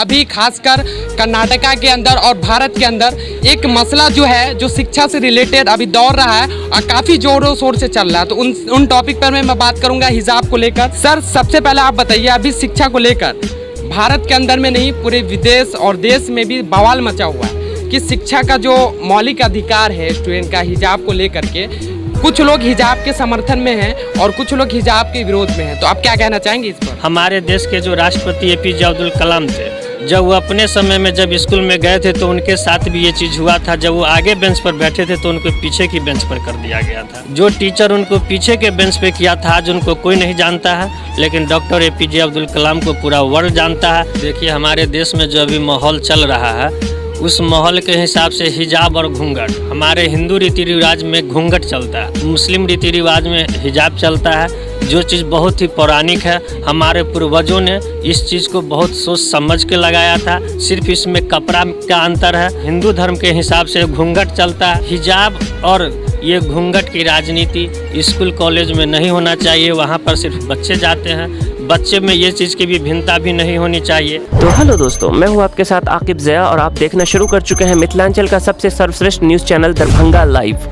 अभी खासकर कर्नाटका के अंदर और भारत के अंदर एक मसला जो है जो शिक्षा से रिलेटेड अभी दौड़ रहा है और काफ़ी जोरों शोर से चल रहा है। तो उन टॉपिक पर मैं बात करूंगा हिजाब को लेकर। सर, सबसे पहले आप बताइए, अभी शिक्षा को लेकर भारत के अंदर में नहीं पूरे विदेश और देश में भी बवाल मचा हुआ है कि शिक्षा का जो मौलिक अधिकार है स्टूडेंट का हिजाब को लेकर के, कुछ लोग हिजाब के समर्थन में हैं और कुछ लोग हिजाब के विरोध में हैं। तो आप क्या कहना चाहेंगे इस पर? हमारे देश के जो राष्ट्रपति APJ अब्दुल कलाम थे, जब वो अपने समय में जब स्कूल में गए थे तो उनके साथ भी ये चीज़ हुआ था। जब वो आगे बेंच पर बैठे थे तो उनको पीछे की बेंच पर कर दिया गया था। जो टीचर उनको पीछे के बेंच पे किया था आज उनको कोई नहीं जानता है, लेकिन डॉक्टर APJ अब्दुल कलाम को पूरा वर्ल्ड जानता है। देखिए, हमारे देश में जो अभी माहौल चल रहा है उस माहौल के हिसाब से हिजाब और घूंघट, हमारे हिंदू रीति रिवाज में घूंघट चलता है, मुस्लिम रीति रिवाज में हिजाब चलता है, जो चीज़ बहुत ही पौराणिक है। हमारे पूर्वजों ने इस चीज़ को बहुत सोच समझ के लगाया था। सिर्फ इसमें कपड़ा का अंतर है। हिंदू धर्म के हिसाब से घूंघट चलता है। हिजाब और ये घूंघट की राजनीति स्कूल कॉलेज में नहीं होना चाहिए। वहाँ पर सिर्फ बच्चे जाते हैं, बच्चे में ये चीज़ की भी भिन्नता भी नहीं होनी चाहिए। तो हेलो दोस्तों, मैं हूं आपके साथ आकिब ज़िया और आप देखना शुरू कर चुके हैं मिथिलांचल का सबसे सर्वश्रेष्ठ न्यूज़ चैनल दरभंगा लाइव।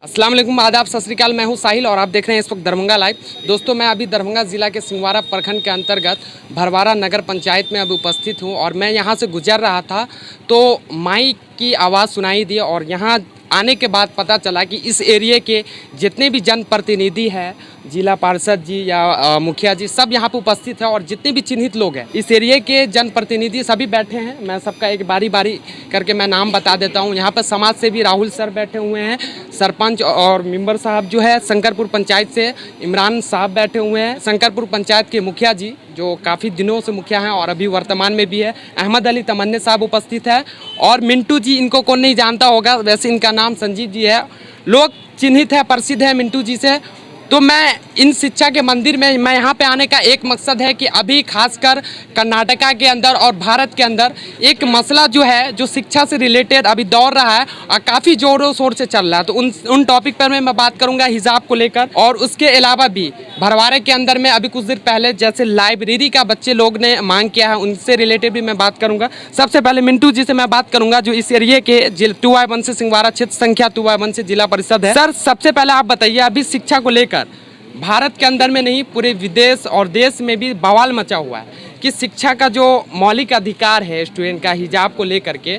अस्सलाम वालेकुम, आदाब, सत श्री अकाल। मैं हूं साहिल और आप देख रहे हैं इस वक्त दरभंगा लाइव। दोस्तों, मैं अभी दरभंगा ज़िला के सिंहवाड़ा प्रखंड के अंतर्गत भरवारा नगर पंचायत में अभी उपस्थित हूं और मैं यहां से गुजर रहा था तो माइक की आवाज़ सुनाई दी और यहां आने के बाद पता चला कि इस एरिया के जितने भी जनप्रतिनिधि हैं, जिला पार्षद जी या मुखिया जी, सब यहाँ पर उपस्थित हैं और जितने भी चिन्हित लोग हैं इस एरिया के जनप्रतिनिधि सभी बैठे हैं। मैं सबका एक बारी बारी करके मैं नाम बता देता हूँ। यहाँ पर समाज सेवी राहुल सर बैठे हुए हैं, सरपंच और मेंबर साहब जो है शंकरपुर पंचायत से इमरान साहब बैठे हुए हैं, शंकरपुर पंचायत के मुखिया जी जो काफ़ी दिनों से मुखिया हैं और अभी वर्तमान में भी है, अहमद अली तमन्ने साहब उपस्थित है और मिंटू जी, इनको कौन नहीं जानता होगा, वैसे इनका नाम संजीव जी है, लोग चिन्हित है, प्रसिद्ध है मिंटू जी से। तो मैं इन शिक्षा के मंदिर में मैं यहाँ पे आने का एक मकसद है कि अभी खासकर कर्नाटका के अंदर और भारत के अंदर एक मसला जो है जो शिक्षा से रिलेटेड अभी दौड़ रहा है और काफ़ी जोरों शोर से चल रहा है। तो उन टॉपिक पर मैं बात करूँगा हिजाब को लेकर और उसके अलावा भी भरवारे के अंदर में अभी कुछ देर पहले जैसे लाइब्रेरी का बच्चे लोग ने मांग किया है उनसे रिलेटेड भी मैं बात करूँगा। सबसे पहले मिंटू जी से मैं बात करूँगा जो इस एरिए के 2/1 से सिंहवाड़ा क्षेत्र संख्या 2/1 से जिला परिषद है। सर, सबसे पहले आप बताइए, अभी शिक्षा को लेकर भारत के अंदर में नहीं पूरे विदेश और देश में भी बवाल मचा हुआ है कि शिक्षा का जो मौलिक अधिकार है स्टूडेंट का हिजाब को लेकर के,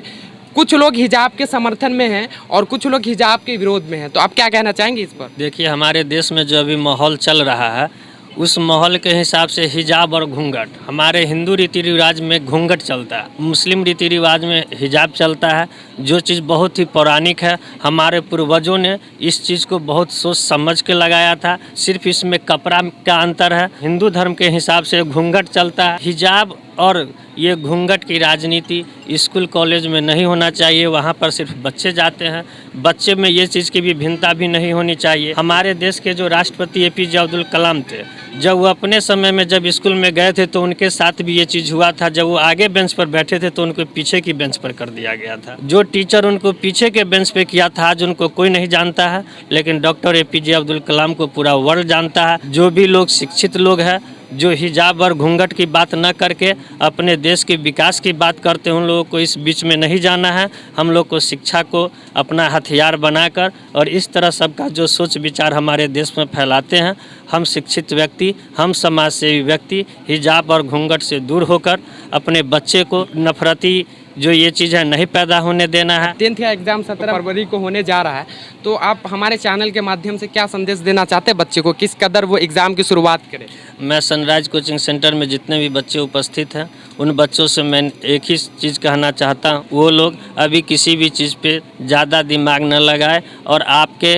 कुछ लोग हिजाब के समर्थन में हैं और कुछ लोग हिजाब के विरोध में हैं। तो आप क्या कहना चाहेंगे इस पर? देखिए, हमारे देश में जो अभी माहौल चल रहा है उस माहौल के हिसाब से हिजाब और घूंघट, हमारे हिंदू रीति रिवाज में घूंघट चलता है, मुस्लिम रीति रिवाज में हिजाब चलता है, जो चीज़ बहुत ही पौराणिक है। हमारे पूर्वजों ने इस चीज़ को बहुत सोच समझ के लगाया था। सिर्फ इसमें कपड़ा का अंतर है। हिंदू धर्म के हिसाब से घूंघट चलता है। हिजाब और ये घूंघट की राजनीति स्कूल कॉलेज में नहीं होना चाहिए। वहाँ पर सिर्फ बच्चे जाते हैं, बच्चे में ये चीज़ की भी भिन्नता भी नहीं होनी चाहिए। हमारे देश के जो राष्ट्रपति APJ अब्दुल कलाम थे, जब वो अपने समय में जब स्कूल में गए थे तो उनके साथ भी ये चीज़ हुआ था। जब वो आगे बेंच पर बैठे थे तो उनको पीछे की बेंच पर कर दिया गया था। जो टीचर उनको पीछे के बेंच पे किया था आज उनको कोई नहीं जानता है, लेकिन डॉक्टर APJ अब्दुल कलाम को पूरा वर्ल्ड जानता है। जो भी लोग शिक्षित लोग हैं, जो हिजाब और घूंघट की बात न करके अपने देश के विकास की बात करते हैं, उन लोगों को इस बीच में नहीं जाना है। हम लोग को शिक्षा को अपना हथियार बनाकर और इस तरह सबका जो सोच विचार हमारे देश में फैलाते हैं, हम शिक्षित व्यक्ति, हम समाज सेवी व्यक्ति हिजाब और घूंघट से दूर होकर अपने बच्चे को नफरती जो ये चीज़ है नहीं पैदा होने देना है। 10th का एग्ज़ाम 17 फरवरी को होने जा रहा है, तो आप हमारे चैनल के माध्यम से क्या संदेश देना चाहते हैं बच्चे को, किस कदर वो एग्ज़ाम की शुरुआत करें? मैं सनराइज कोचिंग सेंटर में जितने भी बच्चे उपस्थित हैं उन बच्चों से मैं एक ही चीज़ कहना चाहता हूँ, वो लोग अभी किसी भी चीज़ पे ज़्यादा दिमाग न लगाए और आपके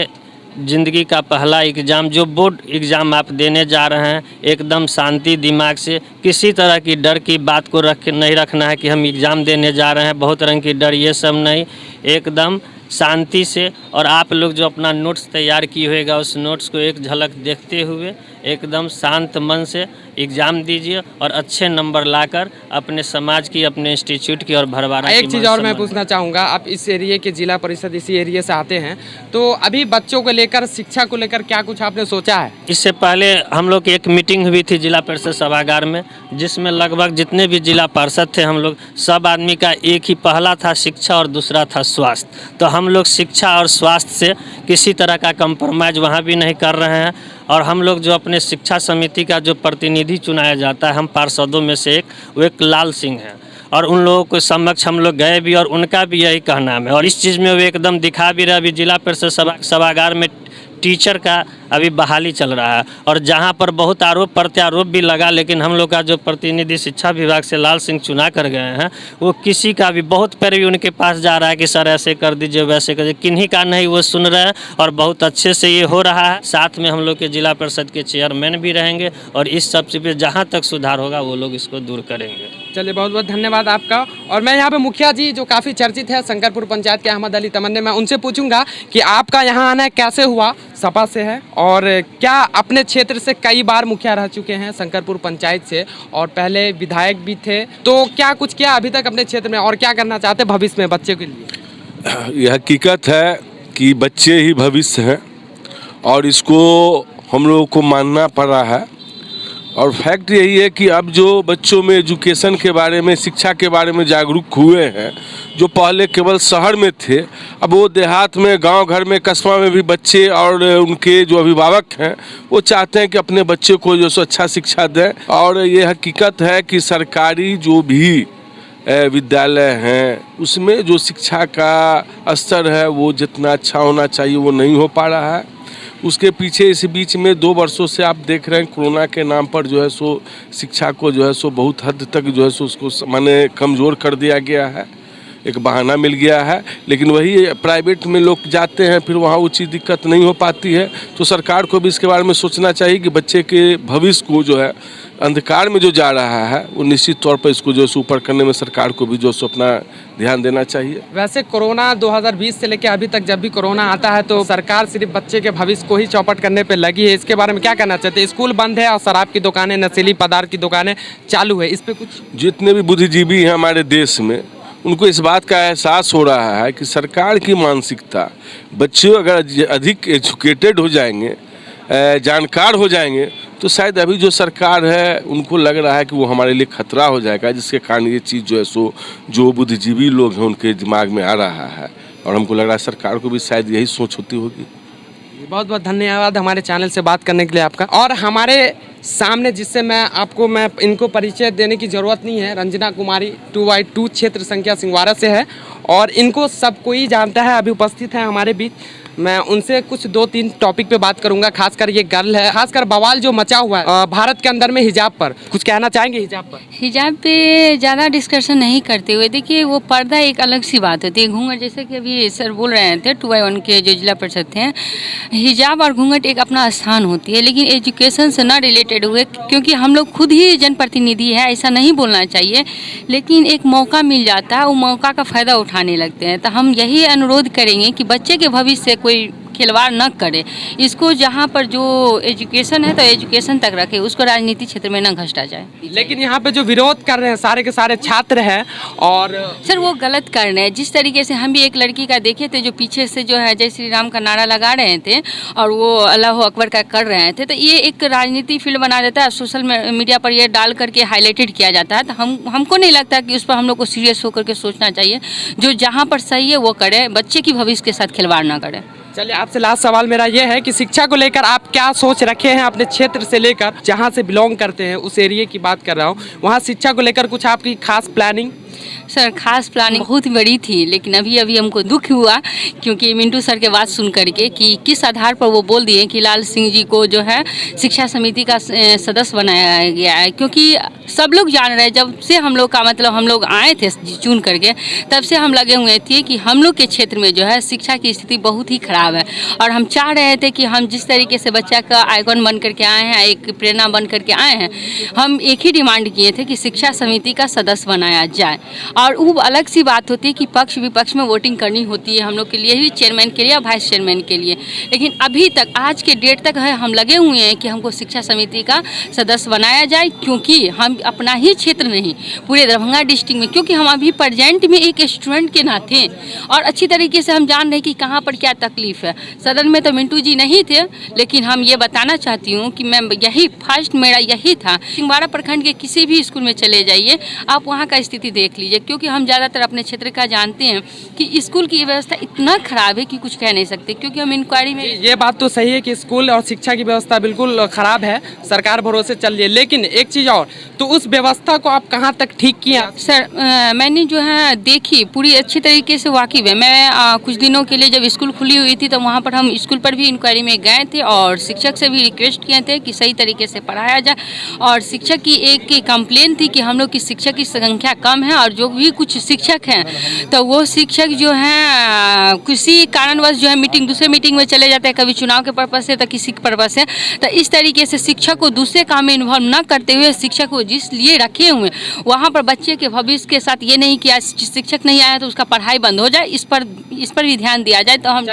ज़िंदगी का पहला एग्ज़ाम जो बोर्ड एग्ज़ाम आप देने जा रहे हैं, एकदम शांति दिमाग से, किसी तरह की डर की बात को नहीं रखना है कि हम एग्ज़ाम देने जा रहे हैं, बहुत रंग की डर ये सब नहीं, एकदम शांति से। और आप लोग जो अपना नोट्स तैयार किए होगा उस नोट्स को एक झलक देखते हुए एकदम शांत मन से एग्ज़ाम दीजिए और अच्छे नंबर लाकर अपने समाज की, अपने इंस्टीट्यूट की और भरवारा की एक चीज़ और मैं पूछना चाहूँगा, आप इस एरिया के जिला परिषद इसी एरिया से आते हैं, तो अभी बच्चों को लेकर, शिक्षा को लेकर क्या कुछ आपने सोचा है? इससे पहले हम लोग की एक मीटिंग हुई थी जिला परिषद सभागार में, जिसमें लगभग जितने भी जिला पार्षद थे हम लोग सब आदमी का एक ही पहला था शिक्षा और दूसरा था स्वास्थ्य। तो हम लोग शिक्षा और स्वास्थ्य से किसी तरह का कंप्रोमाइज़ वहाँ भी नहीं कर रहे हैं। और हम लोग जो अपने शिक्षा समिति का जो प्रतिनिधि चुनाया जाता है हम पार्षदों में से एक, वो एक लाल सिंह है और उन लोगों के समक्ष हम लोग गए भी और उनका भी यही कहना है और इस चीज़ में वो एकदम दिखा भी रहा। अभी जिला परिषद सभागार में टीचर का अभी बहाली चल रहा है और जहां पर बहुत आरोप प्रत्यारोप भी लगा, लेकिन हम लोग का जो प्रतिनिधि शिक्षा विभाग से लाल सिंह चुना कर गए हैं वो किसी का भी बहुत पैरवी उनके पास जा रहा है कि सर ऐसे कर दीजिए, वैसे कर दीजिए, किन्हीं का नहीं वो सुन रहे हैं और बहुत अच्छे से ये हो रहा है। साथ में हम लोग के जिला परिषद के चेयरमैन भी रहेंगे और इस सब पे जहाँ तक सुधार होगा वो लोग इसको दूर करेंगे। चलिए, बहुत बहुत धन्यवाद आपका। और मैं यहाँ पे मुखिया जी जो काफ़ी चर्चित है शंकरपुर पंचायत के अहमद अली तमन्ने, मैं उनसे पूछूंगा कि आपका यहाँ आना कैसे हुआ, सपा से है और क्या अपने क्षेत्र से कई बार मुखिया रह चुके हैं शंकरपुर पंचायत से और पहले विधायक भी थे, तो क्या कुछ किया अभी तक अपने क्षेत्र में और क्या करना चाहते हैं भविष्य में बच्चे के लिए? यह हकीकत है कि बच्चे ही भविष्य हैं और इसको हम लोगों को मानना पड़ा है। और फैक्ट यही है कि अब जो बच्चों में एजुकेशन के बारे में, शिक्षा के बारे में जागरूक हुए हैं, जो पहले केवल शहर में थे, अब वो देहात में, गांव घर में, कस्बा में भी बच्चे और उनके जो अभिभावक हैं वो चाहते हैं कि अपने बच्चे को जो सो अच्छा शिक्षा दें। और ये हकीकत है कि सरकारी जो भी विद्यालय हैं उसमें जो शिक्षा का स्तर है वो जितना अच्छा होना चाहिए वो नहीं हो पा रहा है। उसके पीछे इस बीच में 2 वर्षों से आप देख रहे हैं कोरोना के नाम पर जो है सो शिक्षा को जो है सो बहुत हद तक जो है सो उसको माने कमज़ोर कर दिया गया है, एक बहाना मिल गया है। लेकिन वही प्राइवेट में लोग जाते हैं फिर वहाँ वो चीज़ दिक्कत नहीं हो पाती है। तो सरकार को भी इसके बारे में सोचना चाहिए कि बच्चे के भविष्य को जो है अंधकार में जो जा रहा है वो निश्चित तौर पर इसको जो है ऊपर करने में सरकार को भी जो है अपना ध्यान देना चाहिए। वैसे कोरोना 2020 से लेकर अभी तक जब भी कोरोना आता है तो सरकार सिर्फ बच्चे के भविष्य को ही चौपट करने पे लगी है, इसके बारे में क्या कहना चाहते हैं? स्कूल बंद है और शराब की दुकानें, नशीली पदार्थ की दुकानें चालू है, इस पे कुछ? जितने भी बुद्धिजीवी हैं हमारे देश में उनको इस बात का एहसास हो रहा है कि सरकार की मानसिकता, बच्चे अगर अधिक एजुकेटेड हो जाएंगे, जानकार हो जाएंगे तो शायद अभी जो सरकार है उनको लग रहा है कि वो हमारे लिए खतरा हो जाएगा, जिसके कारण ये चीज़ जो है सो जो बुद्धिजीवी लोग हैं उनके दिमाग में आ रहा है। और हमको लग रहा है सरकार को भी शायद यही सोच होती होगी। बहुत बहुत धन्यवाद हमारे चैनल से बात करने के लिए आपका। और हमारे सामने जिससे मैं इनको परिचय देने की ज़रूरत नहीं है, रंजना कुमारी 2x2 क्षेत्र संख्या सिंहवारा से है और इनको सब कोई जानता है, अभी उपस्थित है हमारे बीच। मैं उनसे कुछ 2-3 टॉपिक पे बात करूंगा, खासकर ये गर्ल है, खासकर बवाल जो मचा हुआ है भारत के अंदर में हिजाब पर, कुछ कहना चाहेंगे हिजाब पर? हिजाब पे ज़्यादा डिस्कशन नहीं करते हुए, देखिए वो पर्दा एक अलग सी बात होती है। घूंघट जैसे कि अभी सर बोल रहे थे 2x1 के जो जिला परिषद थे, हिजाब और घूंघट एक अपना स्थान होती है, लेकिन एजुकेशन से ना रिलेटेड हुए, क्योंकि हम लोग खुद ही जनप्रतिनिधि है, ऐसा नहीं बोलना चाहिए, लेकिन एक मौका मिल जाता है, वो मौका का फ़ायदा उठाने लगते हैं। तो हम यही अनुरोध करेंगे कि बच्चे के भविष्य से कोई खिलवाड़ न करे, इसको जहाँ पर जो एजुकेशन है तो एजुकेशन तक रखे, उसको राजनीति क्षेत्र में न घसटा जाए। लेकिन यहाँ पे जो विरोध कर रहे हैं सारे के सारे छात्र हैं और सर वो गलत कर रहे हैं। जिस तरीके से हम भी एक लड़की का देखे थे जो पीछे से जो है जय श्री राम का नारा लगा रहे थे और वो अल्लाह अकबर का कर रहे थे, तो ये एक राजनीति फील्ड बना देता है, सोशल मीडिया पर ये डाल करके हाईलाइटेड किया जाता है। तो हमको नहीं लगता कि उस पर हम लोग को सीरियस होकर के सोचना चाहिए, जो जहाँ पर सही है वो करे, बच्चे की भविष्य के साथ खिलवाड़ ना करे। चलिए, आपसे लास्ट सवाल मेरा ये है कि शिक्षा को लेकर आप क्या सोच रखे हैं अपने क्षेत्र से लेकर, जहां से बिलोंग करते हैं उस एरिया की बात कर रहा हूं, वहां शिक्षा को लेकर कुछ आपकी खास प्लानिंग? सर खास प्लानिंग बहुत बड़ी थी, लेकिन अभी हमको दुख हुआ क्योंकि मिंटू सर के बात सुन करके कि किस आधार पर वो बोल दिए कि लाल सिंह जी को जो है शिक्षा समिति का सदस्य बनाया गया है। क्योंकि सब लोग जान रहे हैं, जब से हम लोग का मतलब हम लोग आए थे चुन करके, तब से हम लगे हुए थे कि हम लोग के क्षेत्र में जो है शिक्षा की स्थिति बहुत ही खराब है और हम चाह रहे थे कि हम जिस तरीके से बच्चा का आइकॉन बन करके आए हैं, एक प्रेरणा बन करके आए हैं, हम एक ही डिमांड किए थे कि शिक्षा समिति का सदस्य बनाया जाए। और वो अलग सी बात होती है कि पक्ष विपक्ष में वोटिंग करनी होती है हम लोग के लिए भी, चेयरमैन के लिए और वाइस चेयरमैन के लिए। लेकिन अभी तक आज के डेट तक है हम लगे हुए हैं कि हमको शिक्षा समिति का सदस्य बनाया जाए, क्योंकि हम अपना ही क्षेत्र नहीं पूरे दरभंगा डिस्ट्रिक्ट में, क्योंकि हम अभी प्रेजेंट में एक स्टूडेंट के नाते और अच्छी तरीके से हम जान रहे हैं कि कहाँ पर क्या तकलीफ है। सदन में तो मिंटू जी नहीं थे, लेकिन हम ये बताना चाहती हूँ कि मैं यही फर्स्ट मेरा यही था। सिंहवाड़ा प्रखंड के किसी भी स्कूल में चले जाइए, आप वहाँ का स्थिति देख लीजिए, क्योंकि हम ज़्यादातर अपने क्षेत्र का जानते हैं कि स्कूल की व्यवस्था इतना खराब है कि कुछ कह नहीं सकते। क्योंकि हम इंक्वायरी में ये बात तो सही है कि स्कूल और शिक्षा की व्यवस्था बिल्कुल खराब है, सरकार भरोसे चल रही है। लेकिन एक चीज़ और, तो उस व्यवस्था को आप कहाँ तक ठीक किया? सर मैंने जो है देखी पूरी अच्छी तरीके से वाकिफ़ है। मैं कुछ दिनों के लिए जब स्कूल खुली हुई थी तो वहाँ पर हम स्कूल पर भी इंक्वायरी में गए थे और शिक्षक से भी रिक्वेस्ट किए थे कि सही तरीके से पढ़ाया जाए। और शिक्षक की एक कंप्लेन थी कि हम लोग की शिक्षक की संख्या कम है और जो भी कुछ शिक्षक हैं तो वो शिक्षक जो हैं किसी कारणवश जो है दूसरे मीटिंग में चले जाते हैं, कभी चुनाव के पर्पज़ से तो किसी पर्पज़ से। तो इस तरीके से शिक्षक को दूसरे काम में इन्वॉल्व न करते हुए शिक्षक को जिस लिए रखे हुए वहाँ पर बच्चे के भविष्य के साथ ये नहीं कि आज शिक्षक नहीं आया तो उसका पढ़ाई बंद हो जाए, इस पर भी ध्यान दिया जाए। तो हम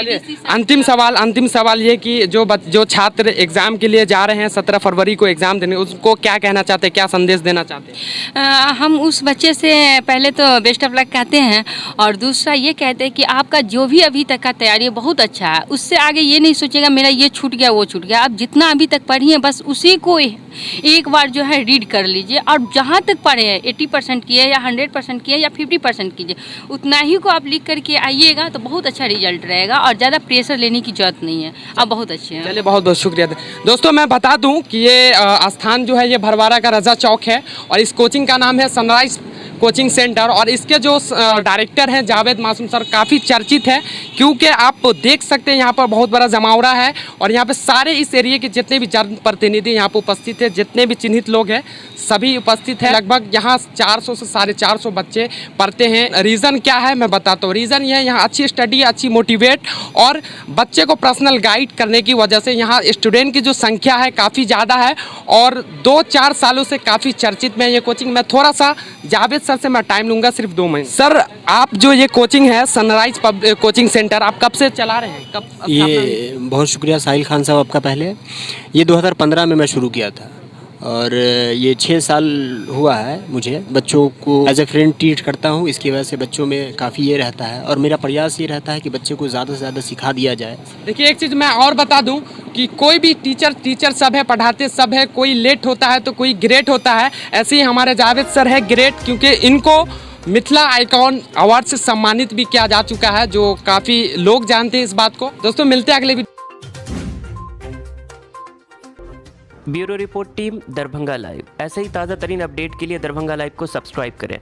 अंतिम सवाल ये कि जो छात्र एग्जाम के लिए जा रहे हैं 17 फरवरी को एग्जाम देने, उसको क्या कहना चाहते हैं, क्या संदेश देना चाहते हैं? हम उस बच्चे से पहले तो बेस्ट ऑफ लक कहते हैं और दूसरा ये कहते हैं कि आपका जो भी अभी तक का तैयारी है बहुत अच्छा है, उससे आगे ये नहीं सोचेगा मेरा ये छूट गया वो छूट गया। आप जितना अभी तक पढ़िए बस उसी को एक बार जो है रीड कर लीजिए और जहाँ तक पढ़े हैं 80% किए या 100% किए या 50% कीजिए, उतना ही को आप लिख करके आइएगा तो बहुत अच्छा रिजल्ट रहेगा और ज़्यादा प्रेशर लेने की जरूरत नहीं है। आप बहुत अच्छे हैं। चलिए, बहुत बहुत शुक्रिया। दोस्तों मैं बता दूं कि ये स्थान जो है ये भरवारा का रजा चौक है और इस कोचिंग का नाम है सनराइज कोचिंग सेंटर और इसके जो डायरेक्टर हैं जावेद मासूम सर काफ़ी चर्चित है, क्योंकि आप देख सकते हैं यहाँ पर बहुत बड़ा जमावड़ा है और यहाँ पे सारे इस एरिया के जितने भी जनप्रतिनिधि यहाँ पर उपस्थित है, जितने भी चिन्हित लोग हैं सभी उपस्थित हैं। लगभग यहाँ 400 से 450 बच्चे पढ़ते हैं। रीज़न क्या है मैं बताता हूँ। रीज़न ये है यहाँ अच्छी स्टडी, अच्छी मोटिवेट और बच्चे को पर्सनल गाइड करने की वजह से यहाँ स्टूडेंट की जो संख्या है काफ़ी ज़्यादा है और 2-4 सालों से काफ़ी चर्चित में ये कोचिंग। मैं थोड़ा सा जावेद सर से मैं टाइम लूँगा, सिर्फ 2 मिनट। सर, आप जो ये कोचिंग है सनराइज कोचिंग सेंटर, आप कब से चला रहे हैं? कब ये बहुत शुक्रिया साहिल खान साहब आपका। पहले ये 2015 में मैं शुरू किया था और ये 6 साल हुआ है मुझे। बच्चों को एज ए फ्रेंड ट्रीट करता हूँ, इसकी वजह से बच्चों में काफ़ी ये रहता है और मेरा प्रयास ये रहता है कि बच्चे को ज़्यादा से ज़्यादा सिखा दिया जाए। देखिए, एक चीज़ मैं और बता दूं कि कोई भी टीचर सब है, पढ़ाते सब है, कोई लेट होता है तो कोई ग्रेट होता है। ऐसे ही हमारे जावेद सर है ग्रेट, क्योंकि इनको मिथिला आइकॉन अवार्ड से सम्मानित भी किया जा चुका है, जो काफ़ी लोग जानते हैं इस बात को। दोस्तों मिलते हैं अगले video. Bureau report team Darbhanga live. ऐसे ही ताज़ा तरीन अपडेट के लिए दरभंगा लाइव को सब्सक्राइब करें।